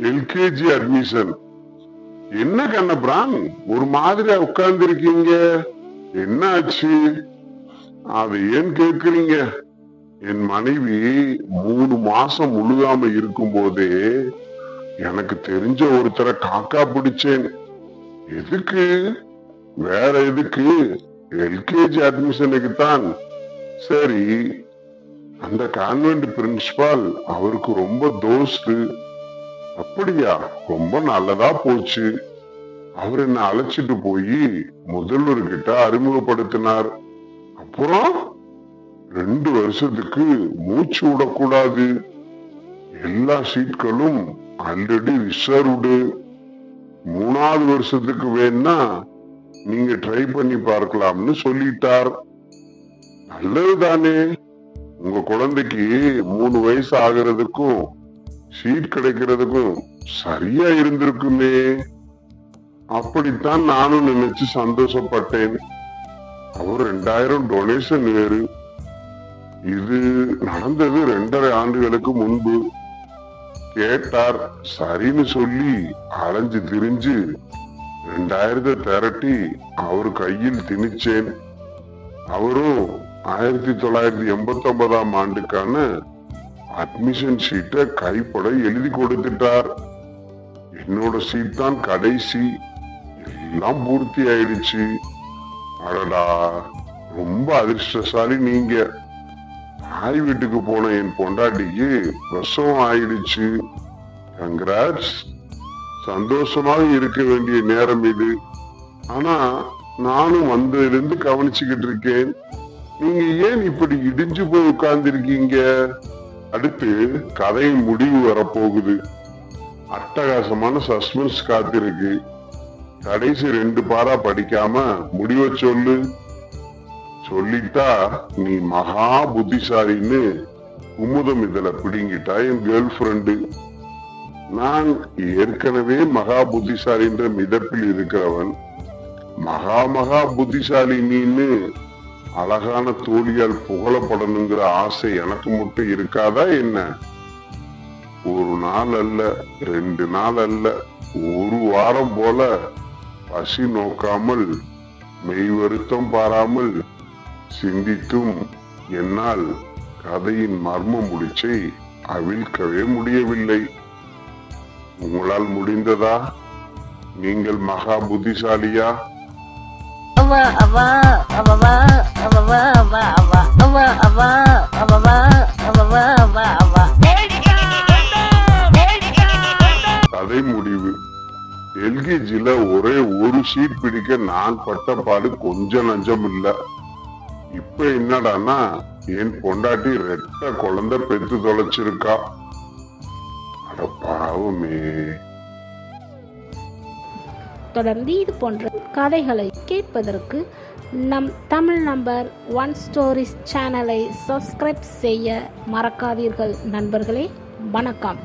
LKG admission. என்ன கண்ணபிரான் ஒரு மாதிரியா உட்கார்ந்து இருக்கீங்க? என்ன ஆச்சு? அது ஏன் கேக்குறீங்க? என் மனைவி 3 மாசம் முழுகாம இருக்கும் போதே எனக்கு தெரிஞ்ச ஒருத்தரை காக்கா பிடிச்சேன். எதுக்கு? வேற எதுக்கு? எல்கேஜி அட்மிஷனுக்கு தான். சரி, அந்த கான்வென்ட் பிரின்சிபால் அவருக்கு ரொம்ப தோஸ்து. அப்படியா? ரொம்ப நல்லதா போச்சு. அவர் என்ன அழைச்சிட்டு போய் முதல்வர்கிட்ட அறிமுகப்படுத்தினார். அப்புறம் 2 வருஷத்துக்கு மூச்சு விடக்கூடாது, எல்லா சீட்களும் ஆல்ரெடி ரிசர்வ்டு, 3வது வருஷத்துக்கு வேணா நீங்க ட்ரை பண்ணி பார்க்கலாம்னு சொல்லிட்டார். நல்லதுதானே? உங்க குழந்தைக்கு 3 வயசு ஆகிறதுக்கும் சீட் கிடைக்கிறதுக்கும் சரியா இருந்திருக்குமே. அப்படித்தான் நானும் நினைச்சு சந்தோஷப்பட்டேன். அவர் 2000 டொனேஷன் வேறு. இது நடந்தது 2.5 ஆண்டுகளுக்கு முன்பு. கேட்டார், சரின்னு சொல்லி அலைஞ்சு திரிஞ்சு 2000 திரட்டி அவர் கையில் திணிச்சேன். அவரும் 1989ஆம் ஆண்டுக்கான அட்மிஷன் ஷீட்டை கைப்பட எழுதி கொடுத்துட்டார். என்னோட சீட் தான் கடைசி. எல்லாம் பூர்த்தி ஆயிடுச்சு. அடடா, ரொம்ப அதிர்ஷ்டசாலி நீங்க. தாய் வீட்டுக்கு போன என் பொண்டாட்டிக்கு பிரசவம் ஆயிடுச்சு. கங்க்ராட்ஸ். சந்தோஷமாக இருக்க வேண்டிய நேரம் இது. ஆனா நானும் வந்ததிலிருந்து கவனிச்சுக்கிட்டு இருக்கேன். நீங்க ஏன் இப்படி இடிஞ்சு போய் உட்கார்ந்து இருக்கீங்க? அடுத்து கதையின் முடிவு வரப்போகுது. அட்டகாசமான சஸ்பென்ஸ் காத்திருக்கு. கடைசி 2 பாரா படிக்காம முடிவை சொல்லு. சொல்லிட்டா நீ மகா புத்திசாலின்னு குமுதம் இதுல பிடிங்கிட்டா என் கேர்ள் ஃப்ரெண்டு. நான் ஏற்கனவே மகா புத்திசாலின்ற மிதப்பில் இருக்கிறவன். மகா புத்திசாலி நீன்னு அழகான தோழியால் புகழப்படணுங்கிற ஆசை எனக்கு மட்டும் இருக்காதா என்ன? 1 நாள் அல்ல, 2 நாள் அல்ல, 1 வாரம் போல பசி நோக்காமல் மெய் வருத்தம் பாராமல் சிந்தித்தும் என்னால் கதையின் மர்ம முடிச்சை அவிழ்க்கவே முடியவில்லை. உங்களால் முடிந்ததா? நீங்கள் மகா புத்திசாலியா? கதை முடிவு. எல்கேஜில ஒரே ஒரு சீட் பிடிக்க நான் பட்ட பாடு கொஞ்சம் நஞ்சம் இல்ல. இப்ப என்னடானா என் பொண்டாட்டி 2 குழந்தை பெத்து தொலைச்சிருக்கா. அட பாவமே. தொடர்ந்து இது போன்ற கதைகளை கேட்பதற்கு நம் தமிழ் நம்பர் 1 ஸ்டோரிஸ் சேனலை சப்ஸ்கிரைப் செய்ய மறக்காதீர்கள் நண்பர்களே. வணக்கம்.